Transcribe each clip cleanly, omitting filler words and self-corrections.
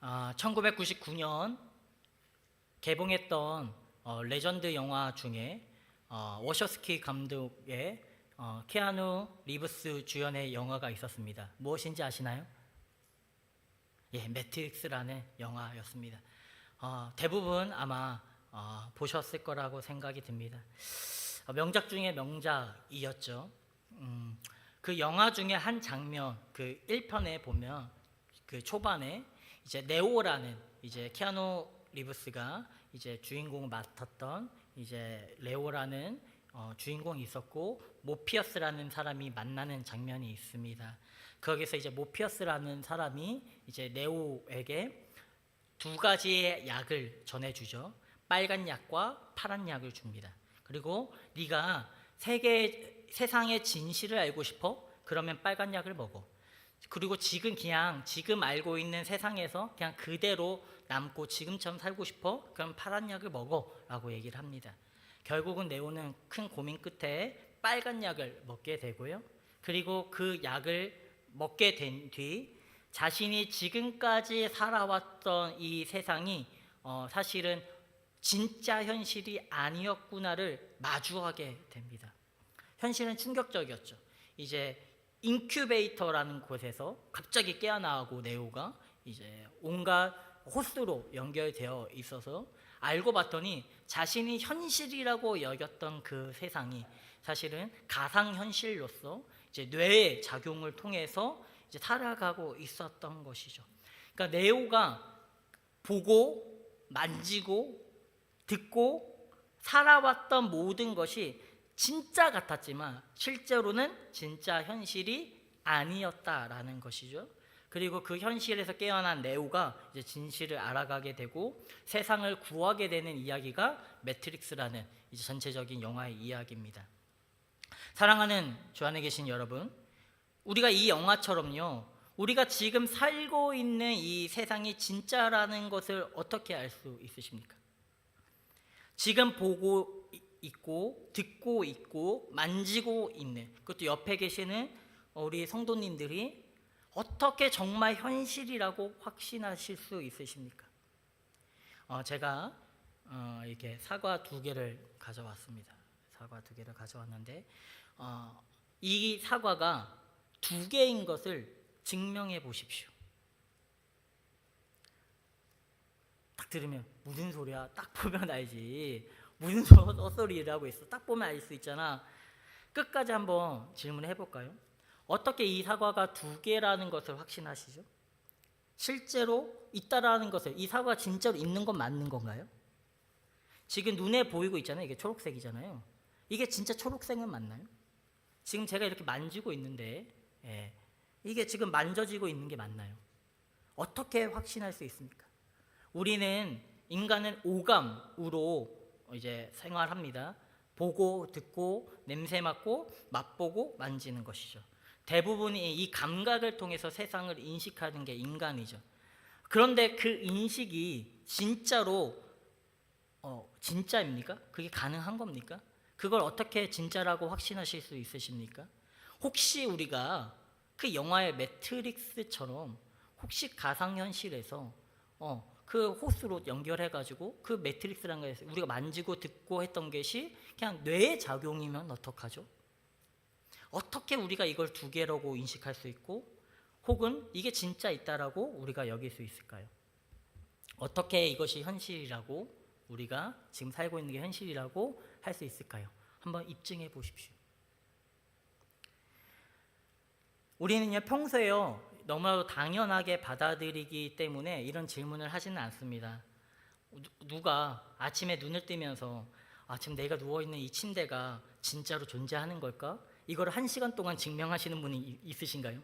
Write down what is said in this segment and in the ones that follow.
1999년 개봉했던 레전드 영화 중에 워셔스키 감독의 키아누 리브스 주연의 영화가 있었습니다. 무엇인지 아시나요? 예, 매트릭스라는 영화였습니다. 대부분 아마 보셨을 거라고 생각이 듭니다. 명작 중에 명작이었죠. 그 영화 중에 한 장면, 그 1편에 보면 그 초반에 이제 네오라는 이제 키아누 리브스가 이제 주인공을 맡았던 이제 레오라는 주인공이 있었고 모피어스라는 사람이 만나는 장면이 있습니다. 거기서 이제 모피어스라는 사람이 이제 네오에게 두 가지의 약을 전해주죠. 빨간 약과 파란 약을 줍니다. 그리고 네가 세상의 진실을 알고 싶어? 그러면 빨간 약을 먹어. 그리고 지금 알고 있는 세상에서 그냥 그대로 남고 지금처럼 살고 싶어? 그럼 파란 약을 먹어 라고 얘기를 합니다. 결국은 네오는 큰 고민 끝에 빨간 약을 먹게 되고요. 그리고 그 약을 먹게 된 뒤 자신이 지금까지 살아왔던 이 세상이 사실은 진짜 현실이 아니었구나를 마주하게 됩니다. 현실은 충격적이었죠. 이제 인큐베이터라는 곳에서 갑자기 깨어나고 네오가 이제 온갖 호스로 연결되어 있어서 알고 봤더니 자신이 현실이라고 여겼던 그 세상이 사실은 가상현실로서 이제 뇌의 작용을 통해서 이제 살아가고 있었던 것이죠. 그러니까 네오가 보고 만지고 듣고 살아왔던 모든 것이 진짜 같았지만 실제로는 진짜 현실이 아니었다라는 것이죠. 그리고 그 현실에서 깨어난 네오가 이제 진실을 알아가게 되고 세상을 구하게 되는 이야기가 매트릭스라는 이제 전체적인 영화의 이야기입니다. 사랑하는 주 안에 계신 여러분, 우리가 이 영화처럼요, 우리가 지금 살고 있는 이 세상이 진짜라는 것을 어떻게 알 수 있으십니까? 지금 보고 있고 듣고 있고 만지고 있는, 그것도 옆에 계시는 우리 성도님들이 어떻게 정말 현실이라고 확신하실 수 있으십니까? 제가 이렇게 사과 2개를 가져왔습니다. 사과 2개를 가져왔는데 이 사과가 2개인 것을 증명해 보십시오. 딱 들으면 무슨 소리야? 딱 보면 알지. 무슨 헛소리라고 했어? 딱 보면 알 수 있잖아. 끝까지 한번 질문해 볼까요? 어떻게 이 사과가 2개라는 것을 확신하시죠? 실제로 있다라는 것을, 이 사과가 진짜로 있는 건 맞는 건가요? 지금 눈에 보이고 있잖아요. 이게 초록색이잖아요. 이게 진짜 초록색은 맞나요? 지금 제가 이렇게 만지고 있는데 이게 지금 만져지고 있는 게 맞나요? 어떻게 확신할 수 있습니까? 인간은 오감으로 이제 생활합니다. 보고 듣고 냄새 맡고 맛보고 만지는 것이죠. 대부분이 이 감각을 통해서 세상을 인식하는 게 인간이죠. 그런데 그 인식이 진짜로 진짜입니까? 그게 가능한 겁니까? 그걸 어떻게 진짜라고 확신하실 수 있으십니까? 혹시 우리가 그 영화의 매트릭스처럼 혹시 가상현실에서 그 호스로 연결해가지고 그 매트릭스라는 거 우리가 만지고 듣고 했던 것이 그냥 뇌의 작용이면 어떡하죠? 어떻게 우리가 이걸 2개라고 인식할 수 있고 혹은 이게 진짜 있다라고 우리가 여길 수 있을까요? 어떻게 이것이 현실이라고 우리가 지금 살고 있는 게 현실이라고 할 수 있을까요? 한번 입증해 보십시오. 우리는요 평소에요 너무나도 당연하게 받아들이기 때문에 이런 질문을 하지는 않습니다. 누가 아침에 눈을 뜨면서 지금 내가 누워있는 이 침대가 진짜로 존재하는 걸까? 이걸 1시간 동안 증명하시는 분이 있으신가요?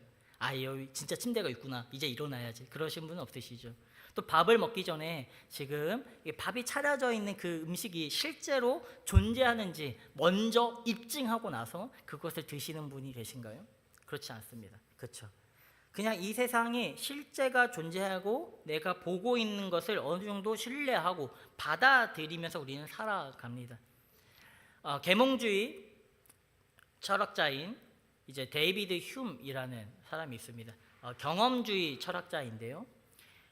여기 진짜 침대가 있구나, 이제 일어나야지, 그러신 분은 없으시죠? 또 밥을 먹기 전에 지금 밥이 차려져 있는 그 음식이 실제로 존재하는지 먼저 입증하고 나서 그것을 드시는 분이 계신가요? 그렇지 않습니다. 그렇죠? 그냥 이 세상이 실제가 존재하고 내가 보고 있는 것을 어느 정도 신뢰하고 받아들이면서 우리는 살아갑니다. 계몽주의 철학자인 이제 데이비드 휴이라는 사람이 있습니다. 경험주의 철학자인데요.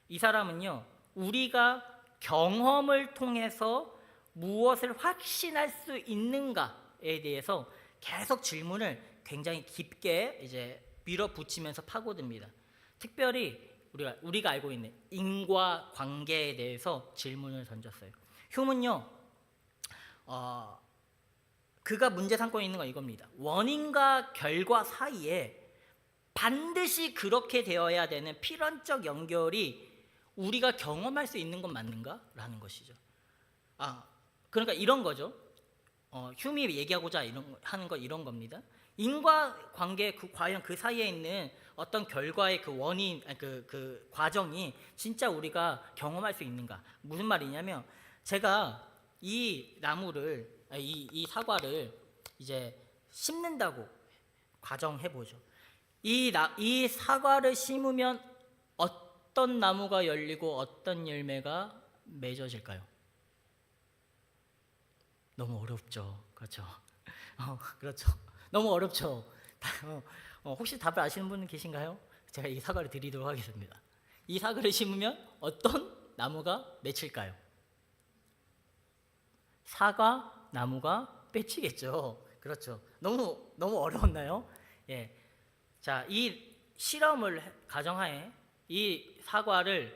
이 사람은요, 우리가 경험을 통해서 무엇을 확신할 수 있는가에 대해서 계속 질문을 굉장히 깊게 이제 밀어붙이면서 파고듭니다. 특별히 우리가 알고 있는 인과 관계에 대해서 질문을 던졌어요. 휴문요, 그가 문제 삼고 있는 건 이겁니다. 원인과 결과 사이에 반드시 그렇게 되어야 되는 필연적 연결이 우리가 경험할 수 있는 건 맞는가? 라는 것이죠. 그러니까 이런 거죠. 휴미 얘기하고자 하는 거 이런 겁니다. 인과관계 과연 그 사이에 있는 어떤 결과의 그 원인, 그 과정이 진짜 우리가 경험할 수 있는가? 무슨 말이냐면, 제가 이 나무를, 이 사과를 이제 심는다고 가정해 보죠. 이 사과를 심으면 어떤 나무가 열리고 어떤 열매가 맺어질까요? 너무 어렵죠. 그렇죠. 그렇죠. 너무 어렵죠. 혹시 답을 아시는 분 계신가요? 제가 이 사과를 드리도록 하겠습니다. 이 사과를 심으면 어떤 나무가 맺힐까요? 사과 나무가 맺히겠죠. 그렇죠. 너무 어려웠나요? 예. 자, 이 실험을 가정하에 이 사과를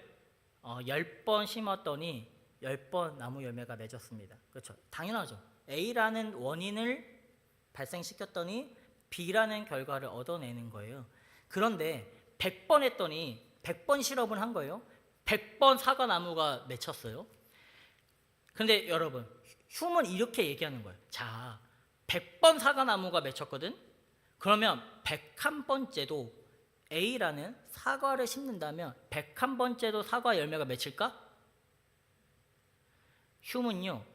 10번 심었더니 10번 나무 열매가 맺었습니다. 그렇죠. 당연하죠. A라는 원인을 발생시켰더니 B라는 결과를 얻어내는 거예요. 그런데 100번 했더니 100번 실험을 한 거예요. 100번 사과나무가 맺혔어요. 그런데 여러분, 휴먼 이렇게 얘기하는 거예요. 자, 100번 사과나무가 맺혔거든? 그러면 101번째도 A라는 사과를 심는다면 101번째도 사과 열매가 맺힐까? 휴먼요,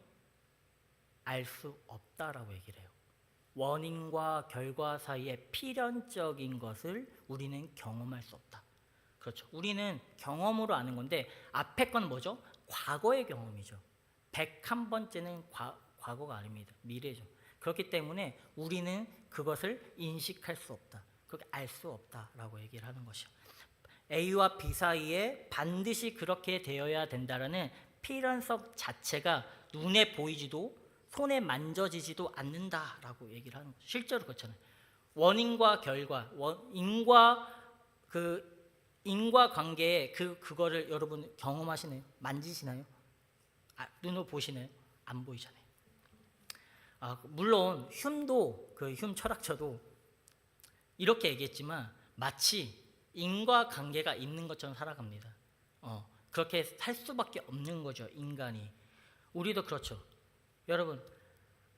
알 수 없다라고 얘기를 해요. 원인과 결과 사이에 필연적인 것을 우리는 경험할 수 없다. 그렇죠. 우리는 경험으로 아는 건데 앞에 건 뭐죠? 과거의 경험이죠. 101번째는 과거가 아닙니다. 미래죠. 그렇기 때문에 우리는 그것을 인식할 수 없다. 그렇게 알 수 없다라고 얘기를 하는 것이죠. A와 B 사이에 반드시 그렇게 되어야 된다라는 필연성 자체가 눈에 보이지도 손에 만져지지도 않는다라고 얘기를 하는 거죠. 실제로 그렇잖아요. 원인과 결과, 인과 관계에 그거를 여러분 경험하시나요? 만지시나요? 눈으로 보시나요? 안 보이잖아요. 물론 흉도 흉 철학자도 이렇게 얘기했지만 마치 인과 관계가 있는 것처럼 살아갑니다. 그렇게 살 수밖에 없는 거죠, 인간이. 우리도 그렇죠. 여러분,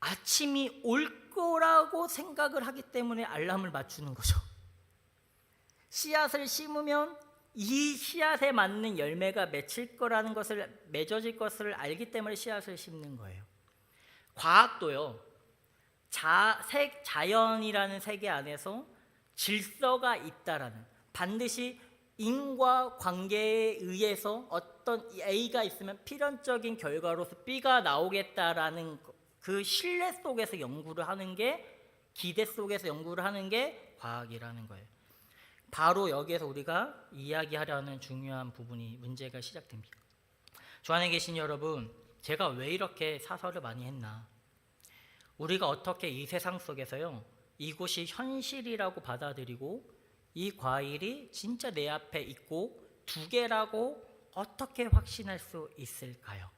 아침이 올 거라고 생각을 하기 때문에 알람을 맞추는 거죠. 씨앗을 심으면 이 씨앗에 맞는 열매가 맺어질 것을 알기 때문에 씨앗을 심는 거예요. 과학도요, 자연이라는 세계 안에서 질서가 있다라는, 반드시 인과 관계에 의해서 어떤 A가 있으면 필연적인 결과로서 B가 나오겠다라는 그 신뢰 속에서 연구를 하는 게, 기대 속에서 연구를 하는 게 과학이라는 거예요. 바로 여기에서 우리가 이야기하려는 중요한 부분이 문제가 시작됩니다. 주 안에 계신 여러분, 제가 왜 이렇게 사설을 많이 했나? 우리가 어떻게 이 세상 속에서요, 이곳이 현실이라고 받아들이고 이 과일이 진짜 내 앞에 있고 두 개라고 어떻게 확신할 수 있을까요?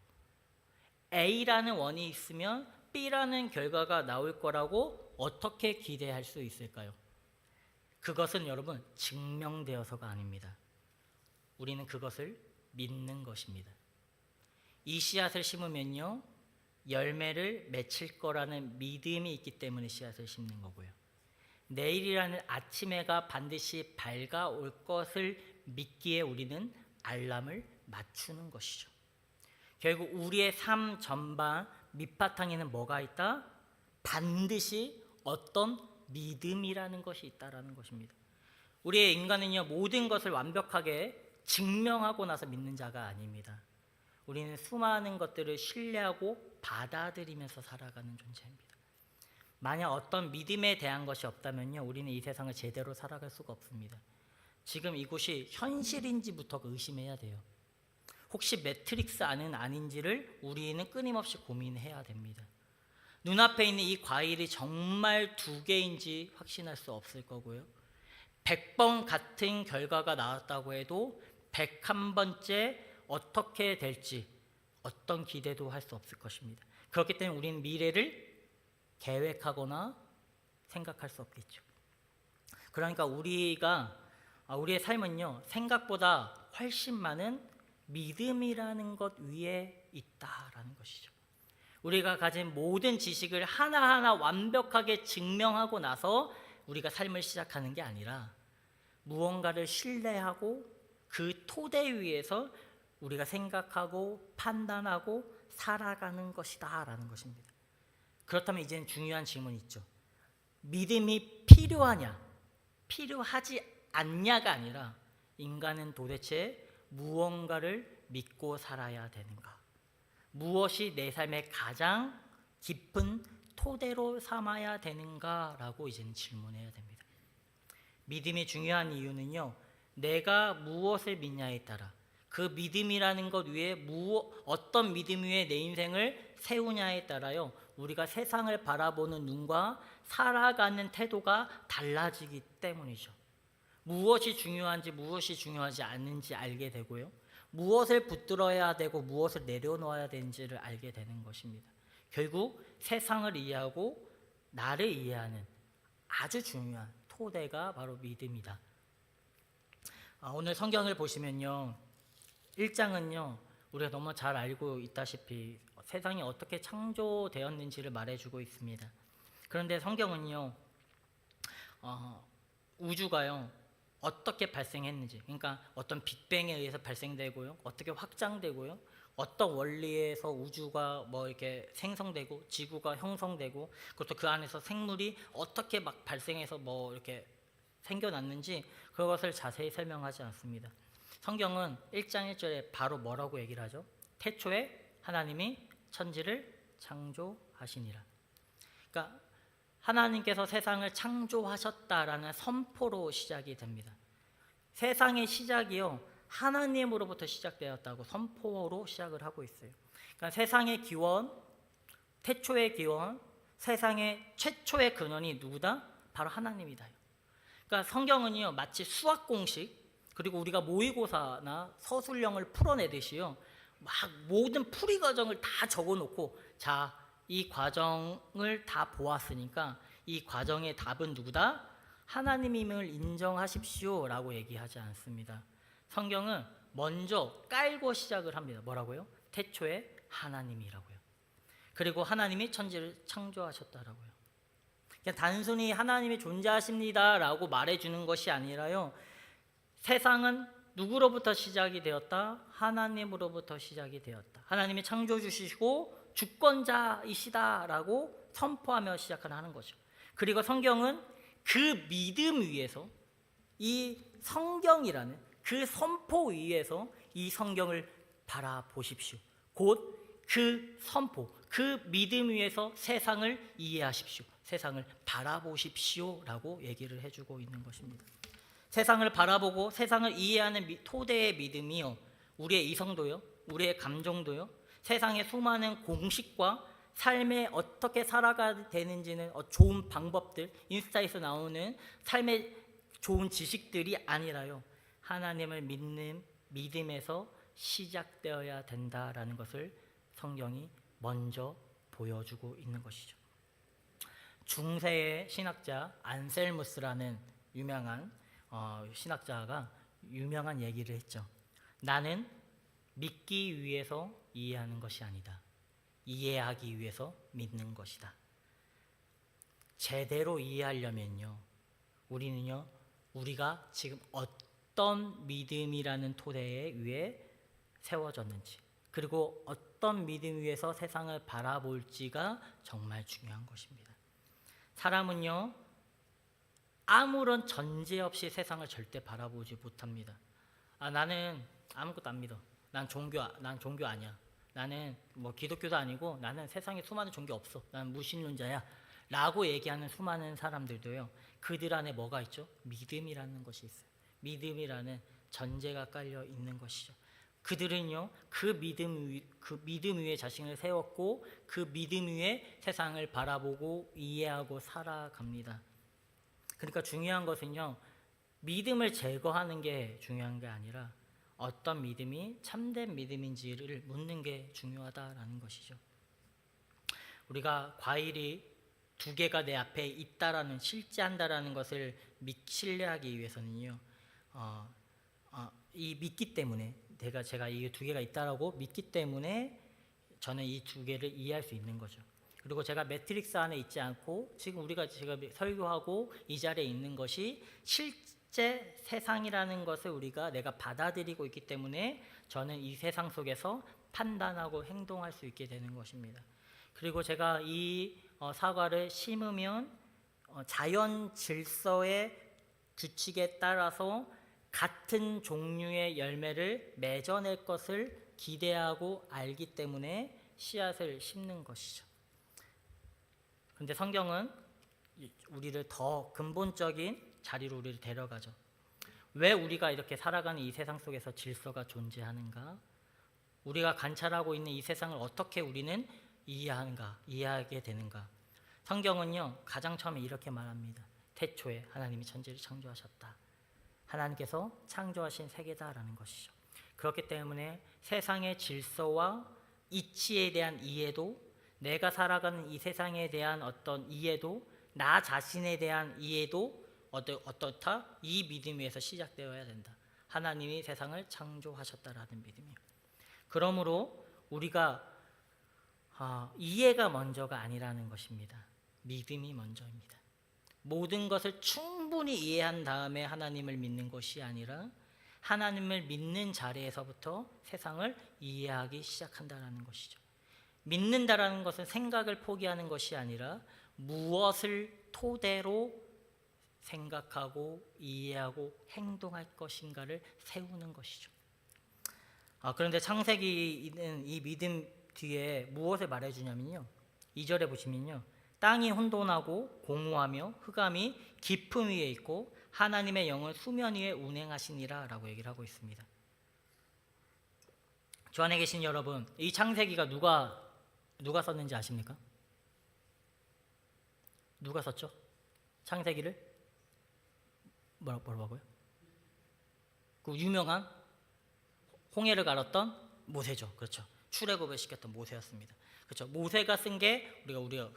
A라는 원이 있으면 B라는 결과가 나올 거라고 어떻게 기대할 수 있을까요? 그것은 여러분 증명되어서가 아닙니다. 우리는 그것을 믿는 것입니다. 이 씨앗을 심으면요, 열매를 맺힐 거라는 믿음이 있기 때문에 씨앗을 심는 거고요. 내일이라는 아침 해가 반드시 밝아올 것을 믿기에 우리는 알람을 맞추는 것이죠. 결국 우리의 삶 전반 밑바탕에는 뭐가 있다? 반드시 어떤 믿음이라는 것이 있다라는 것입니다. 우리의 인간은요, 모든 것을 완벽하게 증명하고 나서 믿는 자가 아닙니다. 우리는 수많은 것들을 신뢰하고 받아들이면서 살아가는 존재입니다. 만약 어떤 믿음에 대한 것이 없다면요, 우리는 이 세상을 제대로 살아갈 수가 없습니다. 지금 이곳이 현실인지부터 의심해야 돼요. 혹시 매트릭스 안은 아닌지를 우리는 끊임없이 고민해야 됩니다. 눈앞에 있는 이 과일이 정말 2개인지 확신할 수 없을 거고요. 100번 같은 결과가 나왔다고 해도 101번째 어떻게 될지 어떤 기대도 할 수 없을 것입니다. 그렇기 때문에 우리는 미래를 계획하거나 생각할 수 없겠죠. 그러니까 우리의 삶은요, 생각보다 훨씬 많은 믿음이라는 것 위에 있다라는 것이죠. 우리가 가진 모든 지식을 하나하나 완벽하게 증명하고 나서 우리가 삶을 시작하는 게 아니라 무언가를 신뢰하고 그 토대 위에서 우리가 생각하고 판단하고 살아가는 것이다 라는 것입니다. 그렇다면 이제는 중요한 질문이 있죠. 믿음이 필요하냐, 필요하지 않냐가 아니라 인간은 도대체 무언가를 믿고 살아야 되는가? 무엇이 내 삶의 가장 깊은 토대로 삼아야 되는가라고 이제는 질문해야 됩니다. 믿음이 중요한 이유는요, 내가 무엇을 믿냐에 따라 그 믿음이라는 것 위에 어떤 믿음 위에 내 인생을 세우냐에 따라요, 우리가 세상을 바라보는 눈과 살아가는 태도가 달라지기 때문이죠. 무엇이 중요한지 무엇이 중요하지 않은지 알게 되고요, 무엇을 붙들어야 되고 무엇을 내려놓아야 되는지를 알게 되는 것입니다. 결국 세상을 이해하고 나를 이해하는 아주 중요한 토대가 바로 믿음이다. 오늘 성경을 보시면요, 1장은요 우리가 너무 잘 알고 있다시피 세상이 어떻게 창조되었는지를 말해주고 있습니다. 그런데 성경은요, 우주가요 어떻게 발생했는지, 그러니까 어떤 빅뱅에 의해서 발생되고요, 어떻게 확장되고요, 어떤 원리에서 우주가 이렇게 생성되고 지구가 형성되고, 그것도 그 안에서 생물이 어떻게 막 발생해서 이렇게 생겨났는지 그것을 자세히 설명하지 않습니다. 성경은 1장 1절에 바로 뭐라고 얘기를 하죠? 태초에 하나님이 천지를 창조하시니라. 그러니까 하나님께서 세상을 창조하셨다라는 선포로 시작이 됩니다. 세상의 시작이요, 하나님으로부터 시작되었다고 선포로 시작을 하고 있어요. 그러니까 세상의 기원, 태초의 기원, 세상의 최초의 근원이 누구다? 바로 하나님이다. 그러니까 성경은요 마치 수학 공식, 그리고 우리가 모의고사나 서술형을 풀어내듯이요, 막 모든 풀이 과정을 다 적어놓고, 자, 이 과정을 다 보았으니까 이 과정의 답은 누구다? 하나님임을 인정하십시오 라고 얘기하지 않습니다. 성경은 먼저 깔고 시작을 합니다. 뭐라고요? 태초에 하나님이라고요. 그리고 하나님이 천지를 창조하셨다라고요. 그냥 단순히 하나님이 존재하십니다 라고 말해주는 것이 아니라요, 세상은 누구로부터 시작이 되었다? 하나님으로부터 시작이 되었다. 하나님이 창조주시고 주권자이시다라고 선포하며 시작을 하는 거죠. 그리고 성경은 그 믿음 위에서, 이 성경이라는 그 선포 위에서 이 성경을 바라보십시오. 곧 그 선포, 그 믿음 위에서 세상을 이해하십시오. 세상을 바라보십시오 라고 얘기를 해주고 있는 것입니다. 세상을 바라보고 세상을 이해하는 토대의 믿음이요, 우리의 이성도요, 우리의 감정도요, 세상의 수많은 공식과 삶에 어떻게 살아가야 되는지는 좋은 방법들, 인스타에서 나오는 삶의 좋은 지식들이 아니라요, 하나님을 믿는 믿음에서 시작되어야 된다라는 것을 성경이 먼저 보여주고 있는 것이죠. 중세의 신학자 안셀무스라는 유명한 신학자가 유명한 얘기를 했죠. 나는 믿기 위해서 이해하는 것이 아니다. 이해하기 위해서 믿는 것이다. 제대로 이해하려면요, 우리는요, 우리가 지금 어떤 믿음이라는 토대 위에 세워졌는지, 그리고 어떤 믿음 위에서 세상을 바라볼지가 정말 중요한 것입니다. 사람은요, 아무런 전제 없이 세상을 절대 바라보지 못합니다. 나는 아무것도 안 믿어. 난 종교 아니야. 나는 기독교도 아니고 나는 세상에 수많은 종교 없어. 난 무신론자야. 라고 얘기하는 수많은 사람들도요, 그들 안에 뭐가 있죠? 믿음이라는 것이 있어요. 믿음이라는 전제가 깔려 있는 것이죠. 그들은요 그 믿음 위에 자신을 세웠고 그 믿음 위에 세상을 바라보고 이해하고 살아갑니다. 그러니까 중요한 것은요, 믿음을 제거하는 게 중요한 게 아니라 어떤 믿음이 참된 믿음인지를 묻는 게 중요하다라는 것이죠. 우리가 과일이 두 개가 내 앞에 있다라는, 실제한다라는 것을 신뢰하기 위해서는요, 이 믿기 때문에, 제가 이 두 개가 있다라고 믿기 때문에 저는 이 두 개를 이해할 수 있는 거죠. 그리고 제가 매트릭스 안에 있지 않고 지금 제가 설교하고 이 자리에 있는 것이 실제 세상이라는 것을 내가 받아들이고 있기 때문에 저는 이 세상 속에서 판단하고 행동할 수 있게 되는 것입니다. 그리고 제가 이 사과를 심으면 자연 질서의 규칙에 따라서 같은 종류의 열매를 맺어낼 것을 기대하고 알기 때문에 씨앗을 심는 것이죠. 그런데 성경은 우리를 더 근본적인 자리로 우리를 데려가죠. 왜 우리가 이렇게 살아가는 이 세상 속에서 질서가 존재하는가? 우리가 관찰하고 있는 이 세상을 어떻게 우리는 이해하게 되는가? 성경은요, 가장 처음에 이렇게 말합니다. 태초에 하나님이 천지를 창조하셨다. 하나님께서 창조하신 세계다라는 것이죠. 그렇기 때문에 세상의 질서와 이치에 대한 이해도, 내가 살아가는 이 세상에 대한 어떤 이해도, 나 자신에 대한 이해도 어떻다? 이 믿음 위에서 시작되어야 된다. 하나님이 세상을 창조하셨다라는 믿음이요. 그러므로 우리가 이해가 먼저가 아니라는 것입니다. 믿음이 먼저입니다. 모든 것을 충분히 이해한 다음에 하나님을 믿는 것이 아니라 하나님을 믿는 자리에서부터 세상을 이해하기 시작한다는 것이죠. 믿는다라는 것은 생각을 포기하는 것이 아니라 무엇을 토대로 생각하고 이해하고 행동할 것인가를 세우는 것이죠. 그런데 창세기는 이 믿음 뒤에 무엇을 말해주냐면요, 2절에 보시면요, 땅이 혼돈하고 공허하며 흑암이 깊음 위에 있고 하나님의 영은 수면 위에 운행하시니라 라고 얘기를 하고 있습니다. 주 안에 계신 여러분, 이 창세기가 누가 썼는지 아십니까? 누가 썼죠? 창세기를? 뭐라고요? 그 유명한 홍해를 가랐던 모세죠. 그렇죠. 출애굽을 시켰던 모세였습니다. 그렇죠. 모세가 쓴 게 우리가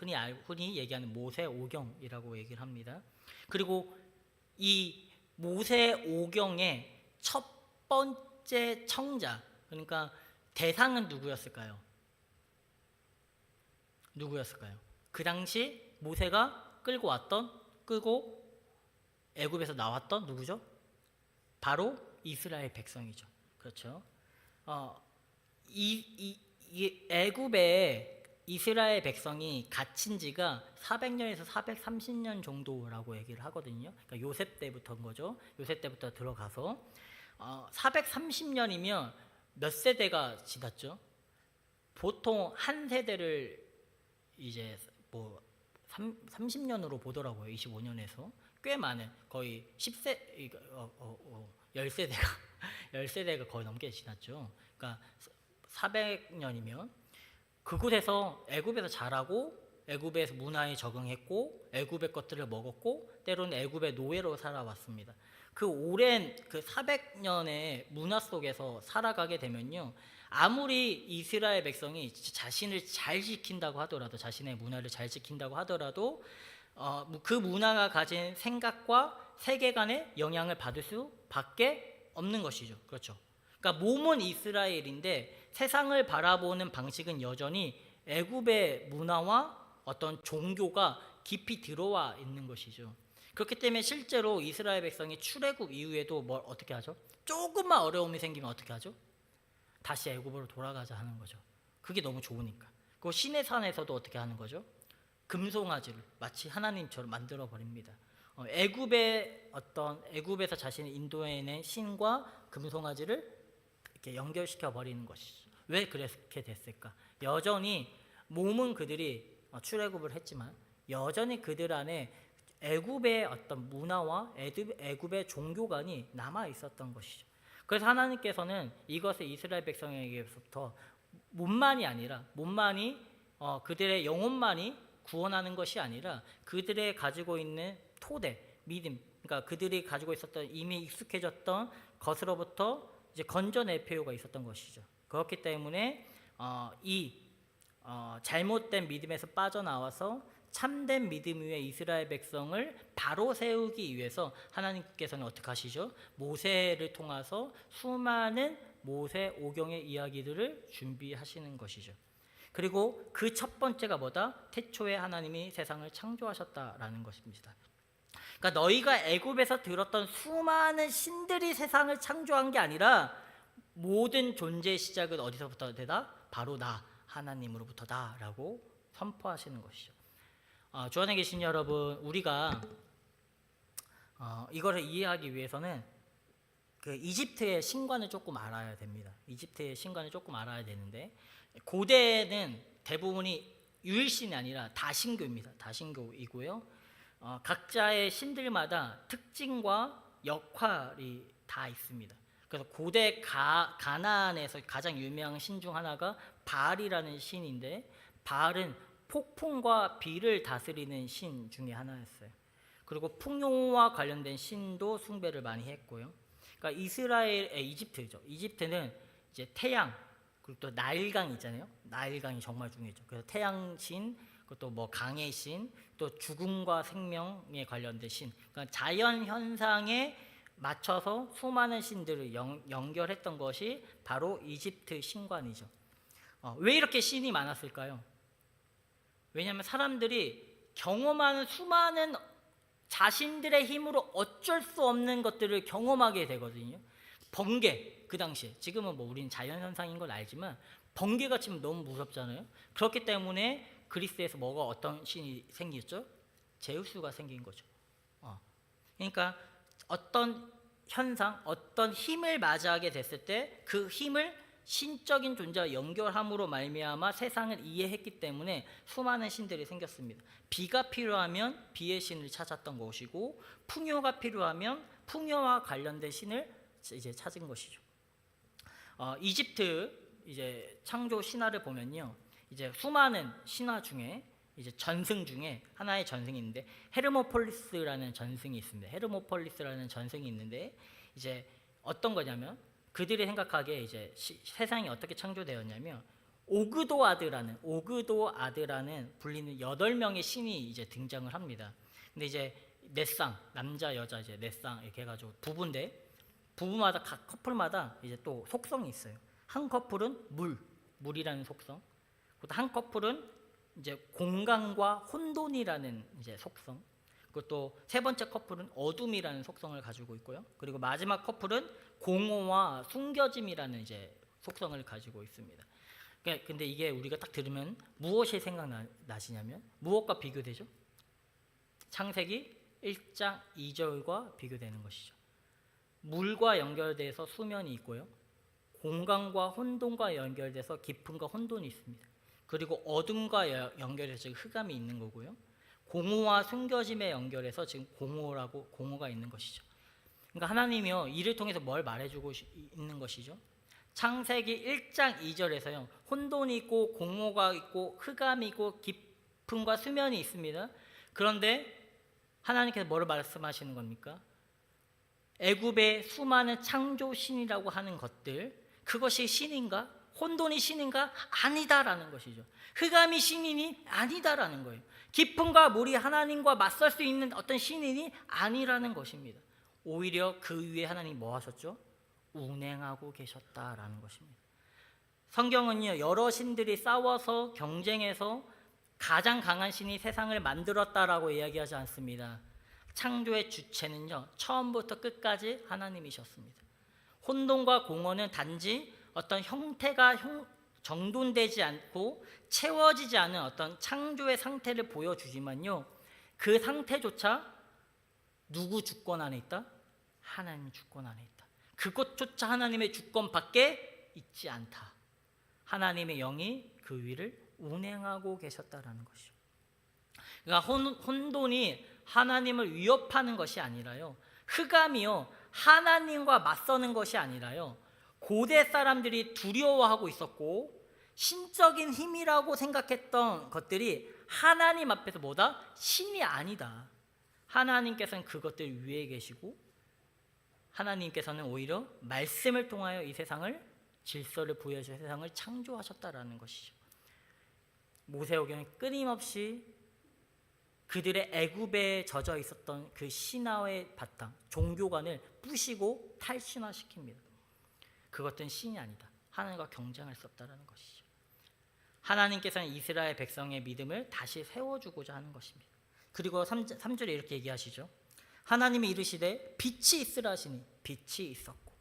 흔히 얘기하는 모세오경이라고 얘기를 합니다. 그리고 이 모세오경의 첫 번째 청자, 그러니까 대상은 누구였을까요? 그 당시 모세가 끌고 애굽에서 나왔던 누구죠? 바로 이스라엘 백성이죠. 그렇죠. 이 애굽에 이스라엘 백성이 갇힌 지가 400년에서 430년 정도라고 얘기를 하거든요. 그러니까 요셉 때부터인 거죠. 요셉 때부터 들어가서 430년이면 몇 세대가 지났죠? 보통 한 세대를 이제 30년으로 보더라고요. 25년에서 꽤 많은, 거의 10세대가 거의 넘게 지났죠. 그러니까 400년이면 그곳에서 애굽에서 자라고 애굽의 문화에 적응했고 애굽의 것들을 먹었고 때로는 애굽의 노예로 살아왔습니다. 그 오랜 400년의 문화 속에서 살아가게 되면요, 아무리 이스라엘 백성이 자신을 잘 지킨다고 하더라도, 자신의 문화를 잘 지킨다고 하더라도 그 문화가 가진 생각과 세계관의 영향을 받을 수밖에 없는 것이죠. 그렇죠. 그러니까 몸은 이스라엘인데 세상을 바라보는 방식은 여전히 애굽의 문화와 어떤 종교가 깊이 들어와 있는 것이죠. 그렇기 때문에 실제로 이스라엘 백성이 출애굽 이후에도 어떻게 하죠? 조금만 어려움이 생기면 어떻게 하죠? 다시 애굽으로 돌아가자 하는 거죠. 그게 너무 좋으니까. 그 시내 산에서도 어떻게 하는 거죠? 금송아지를 마치 하나님처럼 만들어 버립니다. 애굽에서 자신을 인도해낸 신과 금송아지를 이렇게 연결시켜 버리는 것이죠. 왜 그렇게 됐을까? 여전히 몸은 그들이 출애굽을 했지만 여전히 그들 안에 애굽의 어떤 문화와 애굽의 종교관이 남아 있었던 것이죠. 그래서 하나님께서는 이것을 이스라엘 백성에게부터 몸만이 그들의 영혼만이 구원하는 것이 아니라 그들의 가지고 있는 토대, 믿음, 그러니까 그들이 가지고 있었던 이미 익숙해졌던 것으로부터 이제 건져낼 필요가 있었던 것이죠. 그렇기 때문에 잘못된 믿음에서 빠져나와서 참된 믿음 위에 이스라엘 백성을 바로 세우기 위해서 하나님께서는 어떻게 하시죠? 모세를 통해서 수많은 모세 오경의 이야기들을 준비하시는 것이죠. 그리고 그 첫 번째가 뭐다? 태초에 하나님이 세상을 창조하셨다라는 것입니다. 그러니까 너희가 애굽에서 들었던 수많은 신들이 세상을 창조한 게 아니라 모든 존재의 시작은 어디서부터 되다? 바로 나 하나님으로부터다라고 선포하시는 것이죠. 주 안에 계신 여러분, 우리가 이거를 이해하기 위해서는 그 이집트의 신관을 조금 알아야 됩니다. 이집트의 신관을 조금 알아야 되는데, 고대는 대부분이 유일신이 아니라 다신교입니다. 다신교이고요. 각자의 신들마다 특징과 역할이 다 있습니다. 그래서 고대 가나안에서 가장 유명한 신 중 하나가 바알이라는 신인데, 바알은 폭풍과 비를 다스리는 신 중에 하나였어요. 그리고 풍요와 관련된 신도 숭배를 많이 했고요. 그러니까 이집트죠. 이집트는 이제 태양, 그리고 또 나일강 있잖아요. 나일강이 정말 중요했죠. 그래서 태양신, 그것도 뭐 강의 신, 또 죽음과 생명에 관련된 신. 그러니까 자연 현상에 맞춰서 수많은 신들을 연결했던 것이 바로 이집트 신관이죠. 왜 이렇게 신이 많았을까요? 왜냐하면 사람들이 경험하는 수많은 자신들의 힘으로 어쩔 수 없는 것들을 경험하게 되거든요. 번개, 그 당시에, 지금은 뭐 우리는 자연현상인 걸 알지만 번개가 지금 너무 무섭잖아요. 그렇기 때문에 그리스에서 어떤 신이 생겼죠? 제우스가 생긴 거죠. 그러니까 어떤 현상, 어떤 힘을 맞이하게 됐을 때 그 힘을 신적인 존재와 연결함으로 말미암아 세상을 이해했기 때문에 수많은 신들이 생겼습니다. 비가 필요하면 비의 신을 찾았던 것이고, 풍요가 필요하면 풍요와 관련된 신을 이제 찾은 것이죠. 이집트 이제 창조 신화를 보면요, 이제 수많은 신화 중에 이제 전승 중에 하나의 전승이 있는데, 헤르모폴리스라는 전승이 있습니다. 헤르모폴리스라는 전승이 있는데, 이제 어떤 거냐면, 그들이 생각하기에 이제 세상이 어떻게 창조되었냐면, 오그도아드라는 불리는 8명의 신이 이제 등장을 합니다. 근데 이제 넷상, 남자 여자 이제 넷상 이렇게 해가지고 부부마다 각 커플마다 이제 또 속성이 있어요. 한 커플은 물이라는 속성, 그리고 한 커플은 이제 공간과 혼돈이라는 이제 속성, 그리고 또 세 번째 커플은 어둠이라는 속성을 가지고 있고요. 그리고 마지막 커플은 공허와 숨겨짐이라는 이제 속성을 가지고 있습니다. 근데 이게 우리가 딱 들으면 무엇이 생각나시냐면 무엇과 비교되죠? 창세기 1장 2절과 비교되는 것이죠. 물과 연결돼서 수면이 있고요. 공간과 혼돈과 연결돼서 깊음과 혼돈이 있습니다. 그리고 어둠과 연결해서 흑암이 있는 거고요. 공허와 숨겨짐에 연결해서 지금 공허가 있는 것이죠. 그러니까 하나님이요, 이를 통해서 뭘 말해주고 있는 것이죠? 창세기 1장 2절에서요, 혼돈이 있고 공허가 있고 흑암이 있고 깊음과 수면이 있습니다. 그런데 하나님께서 뭐를 말씀하시는 겁니까? 애굽의 수많은 창조신이라고 하는 것들, 그것이 신인가? 혼돈이 신인가? 아니다라는 것이죠. 흑암이 신이니? 아니다라는 거예요. 깊음과 물이 하나님과 맞설 수 있는 어떤 신이니? 아니라는 것입니다. 오히려 그 위에 하나님이 뭐 하셨죠? 운행하고 계셨다라는 것입니다. 성경은요, 여러 신들이 싸워서 경쟁해서 가장 강한 신이 세상을 만들었다라고 이야기하지 않습니다. 창조의 주체는요, 처음부터 끝까지 하나님이셨습니다. 혼돈과 공허는 단지 어떤 형태가 정돈되지 않고 채워지지 않은 어떤 창조의 상태를 보여주지만요, 그 상태조차 누구 주권 안에 있다? 하나님 주권 안에 있다. 그것조차 하나님의 주권 밖에 있지 않다. 하나님의 영이 그 위를 운행하고 계셨다라는 것이죠. 그러니까 혼돈이 하나님을 위협하는 것이 아니라요, 흑암이요, 하나님과 맞서는 것이 아니라요, 고대 사람들이 두려워하고 있었고 신적인 힘이라고 생각했던 것들이 하나님 앞에서 뭐다? 신이 아니다. 하나님께서는 그것들 위에 계시고 하나님께서는 오히려 말씀을 통하여 이 세상을, 질서를 부여하셔 세상을 창조하셨다라는 것이죠. 모세오경은 끊임없이 그들의 애굽에 젖어 있었던 그 신화의 바탕, 종교관을 부시고 탈신화시킵니다. 그것들은 신이 아니다. 하나님과 경쟁할 수 없다는 것이죠. 하나님께서는 이스라엘 백성의 믿음을 다시 세워주고자 하는 것입니다. 그리고 3절에 이렇게 얘기하시죠. 하나님이 이르시되 빛이 있으라 하시니 빛이 있었고.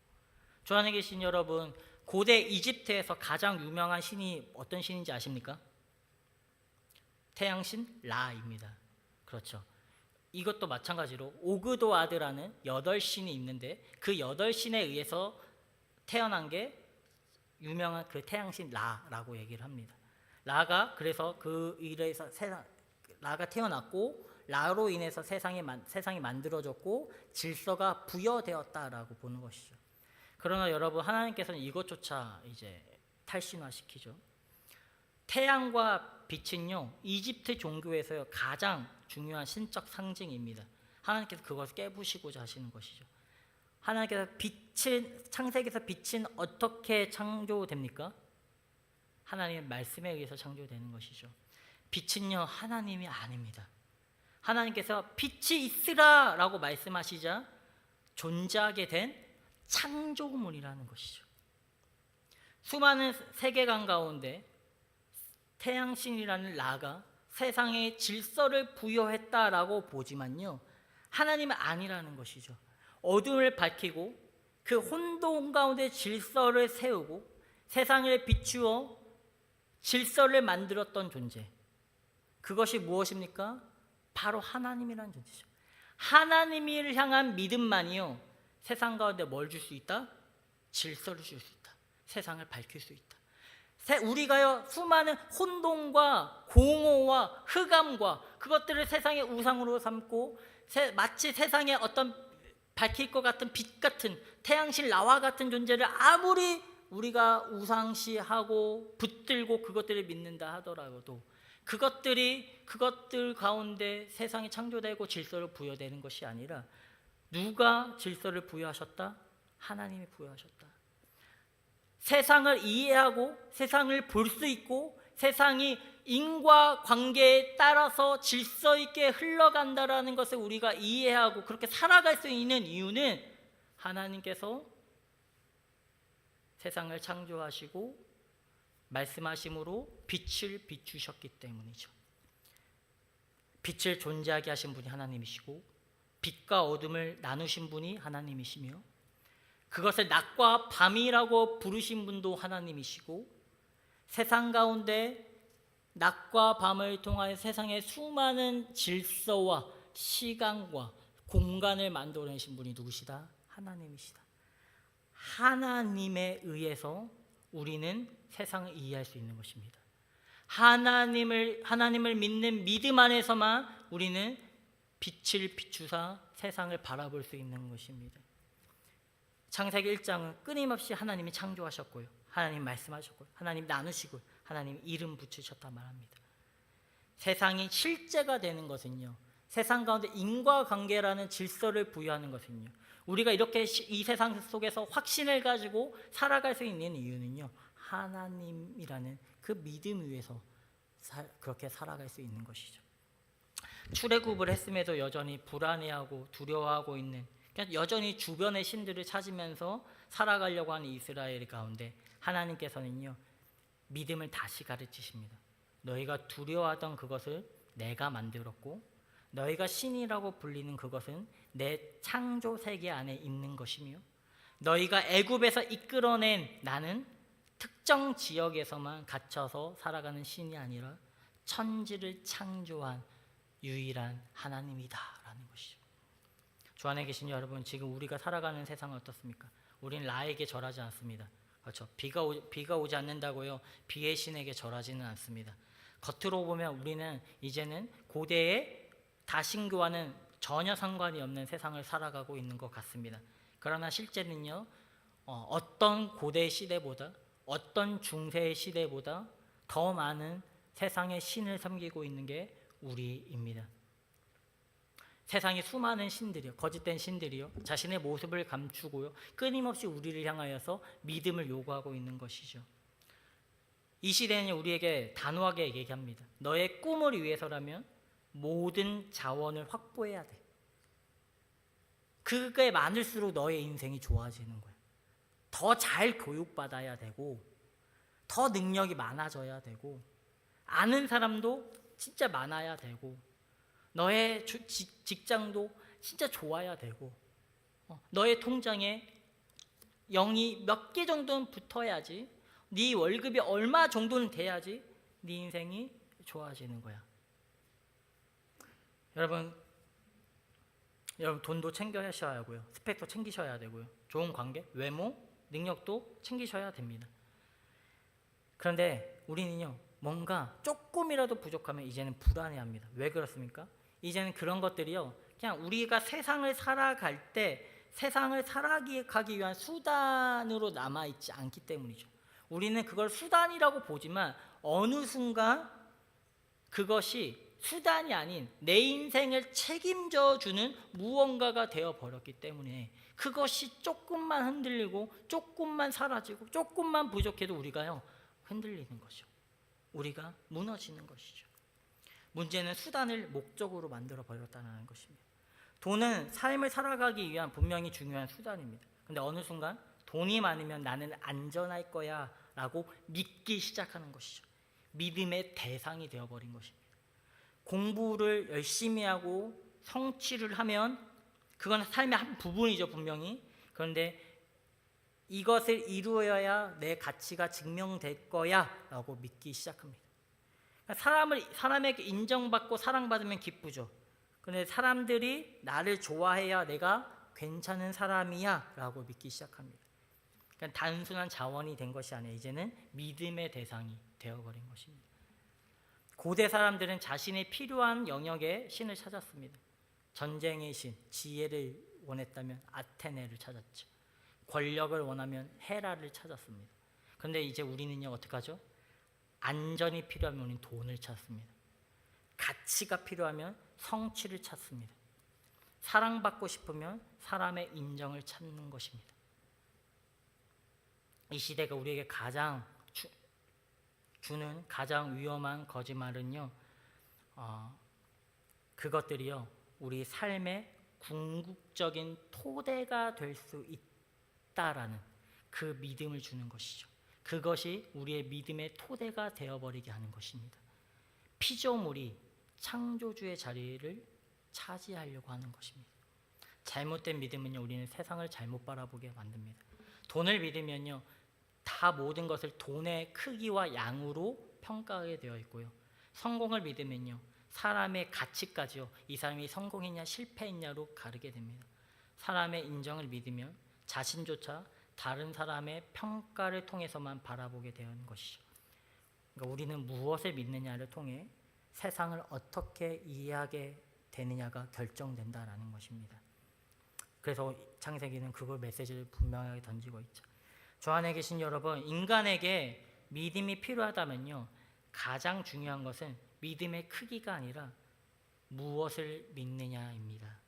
주 안에 계신 여러분, 고대 이집트에서 가장 유명한 신이 어떤 신인지 아십니까? 태양신 라입니다. 그렇죠. 이것도 마찬가지로 오그도아드라는 8신이 있는데 그 8신에 의해서 태어난 게 유명한 그 태양신 라라고 얘기를 합니다. 라가 그래서 그 일에서 라가 태어났고 라로 인해서 세상이 만들어졌고 질서가 부여되었다라고 보는 것이죠. 그러나 여러분, 하나님께서는 이것조차 이제 탈신화시키죠. 태양과 빛은요, 이집트 종교에서요 가장 중요한 신적 상징입니다. 하나님께서 그것을 깨부시고자 하시는 것이죠. 하나님께서 창세기에서 빛은 어떻게 창조됩니까? 하나님의 말씀에 의해서 창조되는 것이죠. 빛은요 하나님이 아닙니다. 하나님께서 빛이 있으라 라고 말씀하시자 존재하게 된 창조물이라는 것이죠. 수많은 세계관 가운데 태양신이라는 라가 세상에 질서를 부여했다라고 보지만요, 하나님은 아니라는 것이죠. 어둠을 밝히고 그 혼돈 가운데 질서를 세우고 세상을 비추어 질서를 만들었던 존재, 그것이 무엇입니까? 바로 하나님이라는 존재죠. 하나님을 향한 믿음만이요 세상 가운데 뭘 줄 수 있다? 질서를 줄 수 있다. 세상을 밝힐 수 있다. 우리가요 수많은 혼돈과 공허와 흑암과 그것들을 세상의 우상으로 삼고 마치 세상에 어떤 밝힐 것 같은 빛 같은 태양신 라와 같은 존재를 아무리 우리가 우상시하고 붙들고 그것들을 믿는다 하더라도 그것들 가운데 세상이 창조되고 질서를 부여되는 것이 아니라 누가 질서를 부여하셨다? 하나님이 부여하셨다. 세상을 이해하고 세상을 볼 수 있고 세상이 인과 관계에 따라서 질서 있게 흘러간다라는 것을 우리가 이해하고 그렇게 살아갈 수 있는 이유는 하나님께서 세상을 창조하시고 말씀하심으로 빛을 비추셨기 때문이죠. 빛을 존재하게 하신 분이 하나님이시고 빛과 어둠을 나누신 분이 하나님이시며 그것을 낮과 밤이라고 부르신 분도 하나님이시고 세상 가운데 낮과 밤을 통하여 세상의 수많은 질서와 시간과 공간을 만들어내신 분이 누구시다? 하나님이시다. 하나님에 의해서 우리는 세상을 이해할 수 있는 것입니다. 하나님을 믿는 믿음 안에서만 우리는 빛을 비추사 세상을 바라볼 수 있는 것입니다. 창세기 1장은 끊임없이 하나님이 창조하셨고요, 하나님 말씀하셨고요, 하나님 나누시고 하나님 이름 붙이셨다 말합니다. 세상이 실제가 되는 것은요, 세상 가운데 인과관계라는 질서를 부여하는 것은요, 우리가 이렇게 이 세상 속에서 확신을 가지고 살아갈 수 있는 이유는요, 하나님이라는 그 믿음 위에서 그렇게 살아갈 수 있는 것이죠. 출애굽을 했음에도 여전히 불안해하고 두려워하고 있는, 여전히 주변의 신들을 찾으면서 살아가려고 하는 이스라엘 가운데 하나님께서는요 믿음을 다시 가르치십니다. 너희가 두려워하던 그것을 내가 만들었고 너희가 신이라고 불리는 그것은 내 창조 세계 안에 있는 것이며 너희가 애굽에서 이끌어낸 나는 특정 지역에서만 갇혀서 살아가는 신이 아니라 천지를 창조한 유일한 하나님이다라는 것이죠. 주 안에 계신 여러분, 지금 우리가 살아가는 세상은 어떻습니까? 우리는 라에게 절하지 않습니다. 그렇죠? 비가 오지 않는다고요 비의 신에게 절하지는 않습니다. 겉으로 보면 우리는 이제는 고대의 다신교와는 전혀 상관이 없는 세상을 살아가고 있는 것 같습니다. 그러나 실제는요, 어떤 고대 시대보다, 어떤 중세 시대보다 더 많은 세상의 신을 섬기고 있는 게 우리입니다. 세상에 수많은 신들이요, 거짓된 신들이요, 자신의 모습을 감추고요, 끊임없이 우리를 향하여서 믿음을 요구하고 있는 것이죠. 이 시대는 우리에게 단호하게 얘기합니다. 너의 꿈을 위해서라면 모든 자원을 확보해야 돼. 그게 많을수록 너의 인생이 좋아지는 거예요. 더 잘 교육받아야 되고, 더 능력이 많아져야 되고, 아는 사람도 진짜 많아야 되고, 너의 직장도 진짜 좋아야 되고, 너의 통장에 0이 몇 개 정도는 붙어야지, 네 월급이 얼마 정도는 돼야지 네 인생이 좋아지는 거야. 여러분 돈도 챙겨셔야 하고요, 스펙도 챙기셔야 되고요, 좋은 관계, 외모, 능력도 챙기셔야 됩니다. 그런데 우리는요, 뭔가 조금이라도 부족하면 이제는 불안해합니다. 왜 그렇습니까? 이제는 그런 것들이요, 그냥 우리가 세상을 살아갈 때 세상을 살아가기 위한 수단으로 남아있지 않기 때문이죠. 우리는 그걸 수단이라고 보지만 어느 순간 그것이 수단이 아닌 내 인생을 책임져주는 무언가가 되어버렸기 때문에 그것이 조금만 흔들리고 조금만 사라지고 조금만 부족해도 우리가요, 흔들리는 것이죠. 우리가 무너지는 것이죠. 문제는 수단을 목적으로 만들어 버렸다는 것입니다. 돈은 삶을 살아가기 위한 분명히 중요한 수단입니다. 근데 어느 순간 돈이 많으면 나는 안전할 거야 라고 믿기 시작하는 것이죠. 믿음의 대상이 되어버린 것입니다. 공부를 열심히 하고 성취를 하면 그건 삶의 한 부분이죠, 분명히. 그런데 이것을 이루어야 내 가치가 증명될 거야 라고 믿기 시작합니다. 사람에게 인정받고 사랑받으면 기쁘죠. 그런데 사람들이 나를 좋아해야 내가 괜찮은 사람이야 라고 믿기 시작합니다. 그러니까 단순한 자원이 된 것이 아니라 이제는 믿음의 대상이 되어버린 것입니다. 고대 사람들은 자신의 필요한 영역에 신을 찾았습니다. 전쟁의 신, 지혜를 원했다면 아테네를 찾았죠. 권력을 원하면 헤라를 찾았습니다. 그런데 이제 우리는요, 어떡하죠? 안전이 필요하면 우리는 돈을 찾습니다. 가치가 필요하면 성취를 찾습니다. 사랑받고 싶으면 사람의 인정을 찾는 것입니다. 이 시대가 우리에게 가장 주는 가장 위험한 거짓말은요, 그것들이요, 우리 삶의 궁극적인 토대가 될 수 있다라는 그 믿음을 주는 것이죠. 그것이 우리의 믿음의 토대가 되어버리게 하는 것입니다. 피조물이 창조주의 자리를 차지하려고 하는 것입니다. 잘못된 믿음은요, 우리는 세상을 잘못 바라보게 만듭니다. 돈을 믿으면요, 다 모든 것을 돈의 크기와 양으로 평가하게 되어 있고요, 성공을 믿으면요, 사람의 가치까지요, 이 사람이 성공했냐 실패했냐로 가르게 됩니다. 사람의 인정을 믿으면 자신조차 다른 사람의 평가를 통해서만 바라보게 되는 것이죠. 그러니까 우리는 무엇을 믿느냐를 통해 세상을 어떻게 이해하게 되느냐가 결정된다라는 것입니다. 그래서 창세기는 그걸 메시지를 분명하게 던지고 있죠. 저 안에 계신 여러분, 인간에게 믿음이 필요하다면요, 가장 중요한 것은 믿음의 크기가 아니라 무엇을 믿느냐입니다.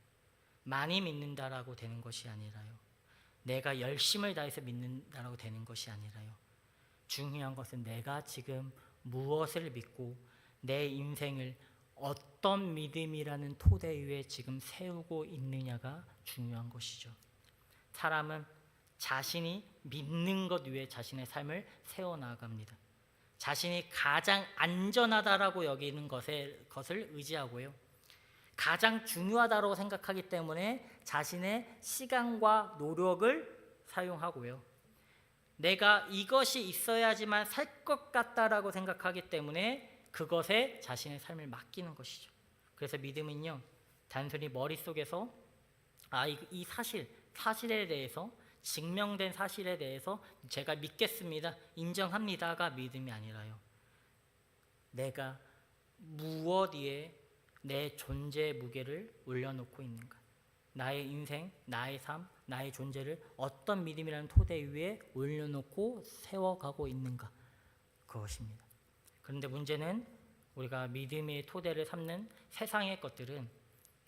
많이 믿는다라고 되는 것이 아니라요, 내가 열심을 다해서 믿는다라고 되는 것이 아니라요, 중요한 것은 내가 지금 무엇을 믿고 내 인생을 어떤 믿음이라는 토대 위에 지금 세우고 있느냐가 중요한 것이죠. 사람은 자신이 믿는 것 위에 자신의 삶을 세워나갑니다. 자신이 가장 안전하다라고 여기는 것을 의지하고요, 가장 중요하다고 생각하기 때문에 자신의 시간과 노력을 사용하고요, 내가 이것이 있어야지만 살 것 같다라고 생각하기 때문에 그것에 자신의 삶을 맡기는 것이죠. 그래서 믿음은요, 단순히 머릿속에서 이 사실에 대해서, 증명된 사실에 대해서 제가 믿겠습니다, 인정합니다가 믿음이 아니라요, 내가 무엇 위에 내 존재의 무게를 올려놓고 있는가, 나의 인생, 나의 삶, 나의 존재를 어떤 믿음이라는 토대 위에 올려놓고 세워가고 있는가, 그것입니다. 그런데 문제는 우리가 믿음의 토대를 삼는 세상의 것들은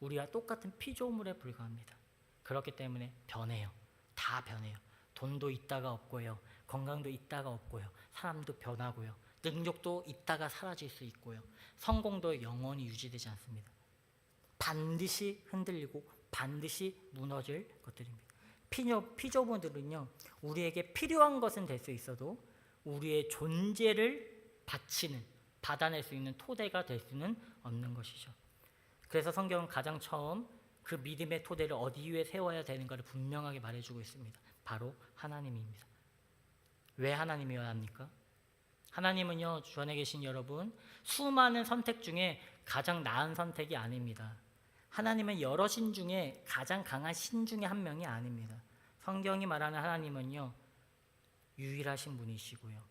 우리와 똑같은 피조물에 불과합니다. 그렇기 때문에 변해요. 다 변해요. 돈도 있다가 없고요. 건강도 있다가 없고요. 사람도 변하고요. 능력도 있다가 사라질 수 있고요. 성공도 영원히 유지되지 않습니다. 반드시 흔들리고 반드시 무너질 것들입니다. 피조물들은요, 우리에게 필요한 것은 될 수 있어도 우리의 존재를 받아낼 수 있는 토대가 될 수는 없는 것이죠. 그래서 성경은 가장 처음 그 믿음의 토대를 어디 위에 세워야 되는가를 분명하게 말해주고 있습니다. 바로 하나님입니다. 왜 하나님이어야 합니까? 하나님은요, 주 안에 계신 여러분, 수많은 선택 중에 가장 나은 선택이 아닙니다. 하나님은 여러 신 중에 가장 강한 신 중에 한 명이 아닙니다. 성경이 말하는 하나님은요, 유일하신 분이시고요,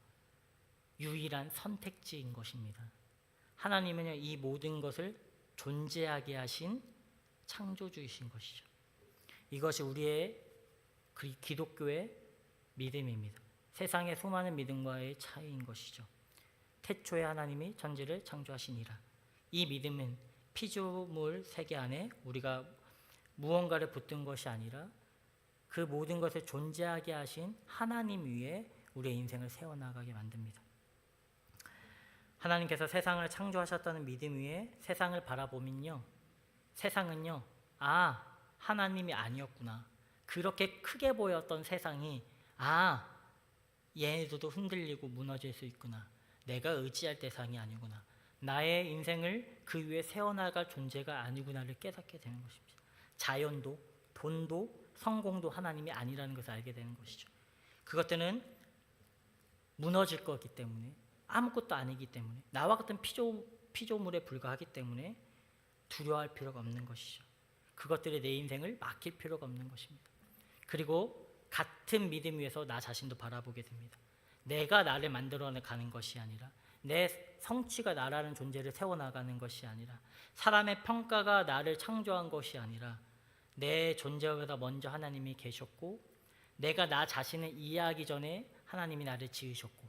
유일한 선택지인 것입니다. 하나님은요, 이 모든 것을 존재하게 하신 창조주이신 것이죠. 이것이 우리의 기독교의 믿음입니다. 세상의 수많은 믿음과의 차이인 것이죠. 태초에 하나님이 천지를 창조하시니라. 이 믿음은 피조물 세계 안에 우리가 무언가를 붙든 것이 아니라 그 모든 것을 존재하게 하신 하나님 위에 우리의 인생을 세워나가게 만듭니다. 하나님께서 세상을 창조하셨다는 믿음 위에 세상을 바라보면요, 세상은요, 하나님이 아니었구나, 그렇게 크게 보였던 세상이 얘네들도 흔들리고 무너질 수 있구나, 내가 의지할 대상이 아니구나, 나의 인생을 그 위에 세워나갈 존재가 아니구나를 깨닫게 되는 것입니다. 자연도 돈도 성공도 하나님이 아니라는 것을 알게 되는 것이죠. 그것들은 무너질 거기 때문에, 아무것도 아니기 때문에, 나와 같은 피조물에 불과하기 때문에 두려워할 필요가 없는 것이죠. 그것들이 내 인생을 맡길 필요가 없는 것입니다. 그리고 같은 믿음 위에서 나 자신도 바라보게 됩니다. 내가 나를 만들어가는 것이 아니라, 내 성취가 나라는 존재를 세워나가는 것이 아니라, 사람의 평가가 나를 창조한 것이 아니라, 내 존재보다 먼저 하나님이 계셨고, 내가 나 자신을 이해하기 전에 하나님이 나를 지으셨고,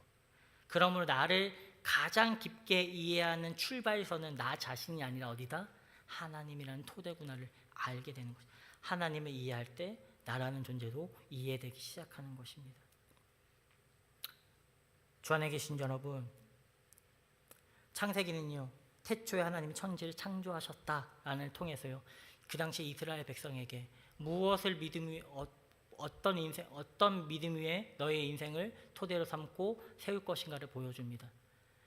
그러므로 나를 가장 깊게 이해하는 출발선은 나 자신이 아니라 어디다? 하나님이라는 토대구나를 알게 되는 것입니다. 하나님을 이해할 때 나라는 존재도 이해되기 시작하는 것입니다. 주 안에 계신 여러분, 창세기는요, 태초에 하나님이 천지를 창조하셨다라는 통해서요, 그 당시 이스라엘 백성에게 무엇을 어떤 믿음 위에 너의 인생을 토대로 삼고 세울 것인가를 보여줍니다.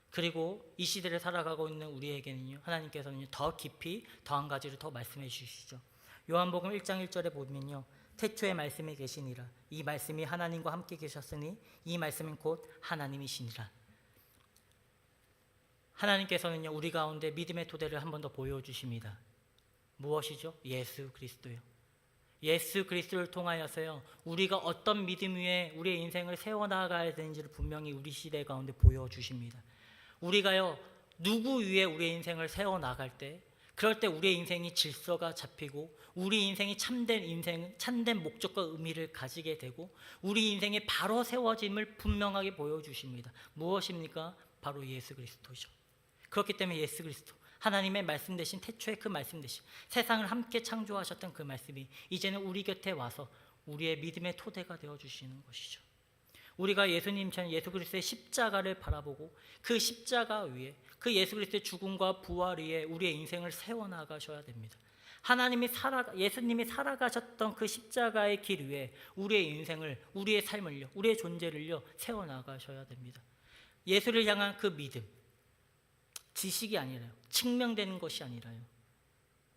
그리고 이 시대를 살아가고 있는 우리에게는요, 하나님께서는 더 깊이 더 한 가지를 더 말씀해 주시죠. 요한복음 1장 1절에 보면요, 태초에 말씀이 계시니라. 이 말씀이 하나님과 함께 계셨으니 이 말씀은 곧 하나님이시니라. 하나님께서는요, 우리 가운데 믿음의 토대를 한 번 더 보여주십니다. 무엇이죠? 예수 그리스도요. 예수 그리스도를 통하여서요, 우리가 어떤 믿음 위에 우리의 인생을 세워나가야 되는지를 분명히 우리 시대 가운데 보여주십니다. 우리가요, 누구 위에 우리의 인생을 세워나갈 때, 그럴 때 우리의 인생이 질서가 잡히고, 우리 인생이 참된 목적과 의미를 가지게 되고, 우리 인생이 바로 세워짐을 분명하게 보여주십니다. 무엇입니까? 바로 예수 그리스도죠. 그렇기 때문에 예수 그리스도, 하나님의 말씀 대신, 태초에 그 말씀 대신 세상을 함께 창조하셨던 그 말씀이 이제는 우리 곁에 와서 우리의 믿음의 토대가 되어주시는 것이죠. 우리가 예수님처럼 예수 그리스도의 십자가를 바라보고 그 십자가 위에, 그 예수 그리스도의 죽음과 부활 위에 우리의 인생을 세워나가셔야 됩니다. 예수님이 살아가셨던 그 십자가의 길 위에 우리의 인생을, 우리의 삶을요, 우리의 존재를요, 세워나가셔야 됩니다. 예수를 향한 그 믿음, 지식이 아니라요, 증명되는 것이 아니라요,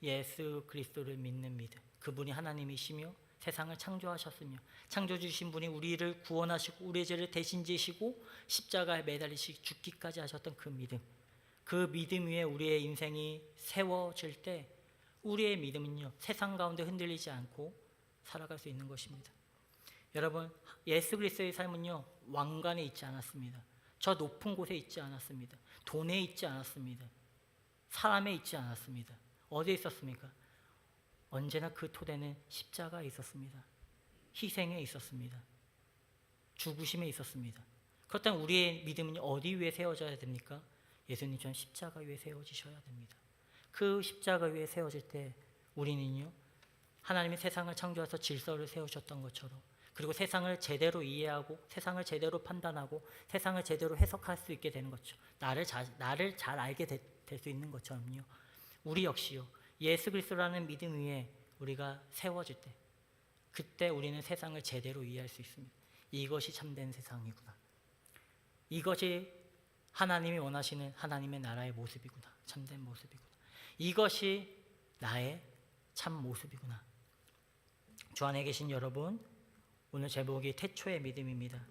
예수 그리스도를 믿는 믿음, 그분이 하나님이시며 세상을 창조하셨으며 창조주신 분이 우리를 구원하시고 우리의 죄를 대신 지시고 십자가에 매달리시 죽기까지 하셨던 그 믿음, 그 믿음 위에 우리의 인생이 세워질 때 우리의 믿음은요, 세상 가운데 흔들리지 않고 살아갈 수 있는 것입니다. 여러분, 예수 그리스도의 삶은요, 왕관에 있지 않았습니다. 저 높은 곳에 있지 않았습니다. 돈에 있지 않았습니다. 사람에 있지 않았습니다. 어디에 있었습니까? 언제나 그 토대는 십자가에 있었습니다. 희생에 있었습니다. 죽으심에 있었습니다. 그렇다면 우리의 믿음은 어디 위에 세워져야 됩니까? 예수님처럼 십자가 위에 세워지셔야 됩니다. 그 십자가 위에 세워질 때 우리는요, 하나님이 세상을 창조해서 질서를 세우셨던 것처럼, 그리고 세상을 제대로 이해하고 세상을 제대로 판단하고 세상을 제대로 해석할 수 있게 되는 거죠. 나를 잘 알게 될 수 있는 것처럼요, 우리 역시요, 예수 그리스도라는 믿음 위에 우리가 세워질 때, 그때 우리는 세상을 제대로 이해할 수 있습니다. 이것이 참된 세상이구나. 이것이 하나님이 원하시는 하나님의 나라의 모습이구나. 참된 모습이구나. 이것이 나의 참 모습이구나. 주 안에 계신 여러분, 오늘 제목이 태초의 믿음입니다.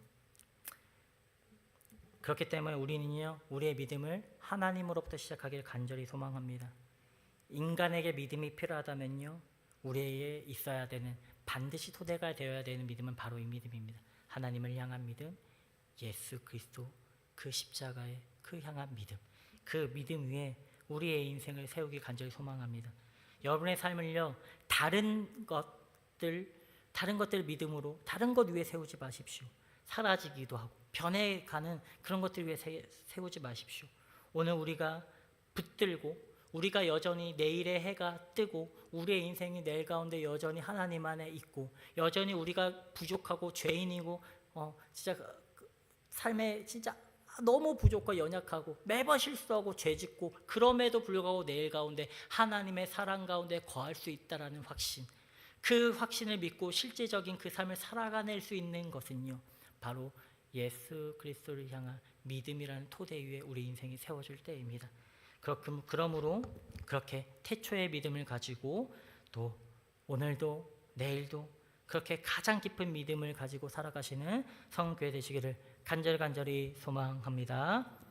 그렇기 때문에 우리는요, 우리의 믿음을 하나님으로부터 시작하기를 간절히 소망합니다. 인간에게 믿음이 필요하다면요, 우리에게 있어야 되는, 반드시 토대가 되어야 되는 믿음은 바로 이 믿음입니다. 하나님을 향한 믿음, 예수 그리스도 그 십자가의 그 향한 믿음, 그 믿음 위에 우리의 인생을 세우기 간절히 소망합니다. 여러분의 삶을요, 다른 것들 믿음으로 다른 것 위에 세우지 마십시오. 사라지기도 하고 변해가는 그런 것들 위에 세우지 마십시오. 오늘 우리가 붙들고, 우리가 여전히 내일의 해가 뜨고, 우리의 인생이 내일 가운데 여전히 하나님 안에 있고, 여전히 우리가 부족하고 죄인이고 진짜 삶에 진짜 너무 부족하고 연약하고 매번 실수하고 죄짓고, 그럼에도 불구하고 내일 가운데 하나님의 사랑 가운데 거할 수 있다라는 확신, 그 확신을 믿고 실제적인 그 삶을 살아가낼 수 있는 것은요, 바로 예수 그리스도를 향한 믿음이라는 토대 위에 우리 인생이 세워질 때입니다. 그러므로 그렇게 태초의 믿음을 가지고 또 오늘도 내일도 그렇게 가장 깊은 믿음을 가지고 살아가시는 성교회 되시기를 간절히 소망합니다.